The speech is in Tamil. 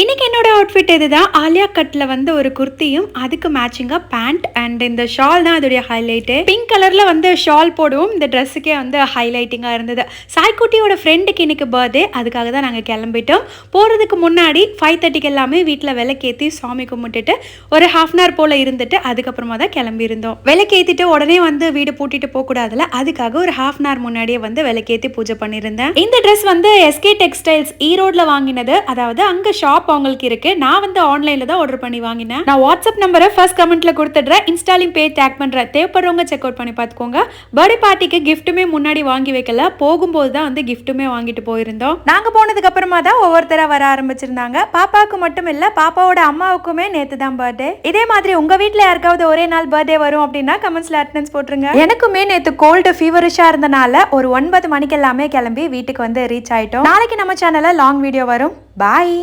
இன்னைக்கு என்னோட அவுட்ஃபிட் இதுதான். ஆலியா கட்ல வந்து ஒரு குர்த்தியும் அதுக்கு மேட்சிங்கா பேண்ட் அண்ட் இந்த ஷால் தான் அதோடைய ஹைலைட்டு. பிங்க் கலர்ல வந்து ஷால் போடுவோம். இந்த ட்ரெஸ்ஸுக்கே வந்து ஹைலைட்டிங்கா இருந்தது. சாய்க்குட்டியோட ஃப்ரெண்டுக்கு இன்னைக்கு பர்த்டே, அதுக்காக தான் நாங்கள் கிளம்பிட்டோம். போகிறதுக்கு முன்னாடி 5:30க்கு எல்லாமே வீட்டில் விளக்கேற்றி சாமி கும்பிட்டுட்டு ஒரு ½ hour போல் இருந்துட்டு அதுக்கப்புறமா தான் கிளம்பியிருந்தோம். விளக்கேற்றிட்டு உடனே வந்து வீடு பூட்டிட்டு போகக்கூடாதுல, அதுக்காக ஒரு ½ hour முன்னாடியே வந்து விளக்கேற்றி பூஜை பண்ணியிருந்தேன். இந்த ட்ரெஸ் வந்து எஸ்கே டெக்ஸ்டைல்ஸ் ஈரோடில் வாங்கினது. அதாவது அங்கே ஷாப் உங்களுக்கு இருக்கு. நான் வந்து ஆன்லைன்ல தான் ஆர்டர் பண்ணி வாங்கினேன். நான் வாட்ஸ்அப் நம்பரை ஃபர்ஸ்ட் கமெண்ட்ல கொடுத்துடுறேன். இன்ஸ்டாலையும் பேஜ் டேக் பண்றேன். தேவைப்படுறவங்க செக் அவுட் பண்ணி பார்த்துக்கோங்க. பர்த்டே பார்ட்டிக்கு கிஃப்ட்டுமே முன்னாடி வாங்கி வைக்கல, போகும்போது தான் வந்து கிஃப்ட்டுமே வாங்கிட்டு போயிருந்தோம். நாங்க போனதுக்கு அப்புறமா தான் ஒவ்வொருத்தரா வர ஆரம்பிச்சிருந்தாங்க. பாப்பாவுக்கு மட்டும் இல்ல, பாப்பாவோட அம்மாவுக்குமே நேத்து தான் பர்த்டே. இதே மாதிரி உங்க வீட்ல யாருக்காவது ஒரே நாள் பர்த்டே வரும் அப்படின்னா கமெண்ட்ஸ்ல அட்டெண்டன்ஸ் போட்டுருங்க. எனக்குமே நேத்து கோல்டு ஃபீவரிஷா இருந்தனால ஒரு 9 மணிக்கு எல்லாமே கிளம்பி வீட்டுக்கு வந்து ரீச் ஆயிட்டோம். நாளைக்கு நம்ம சேனல்ல லாங் வீடியோ வரும். பாய்.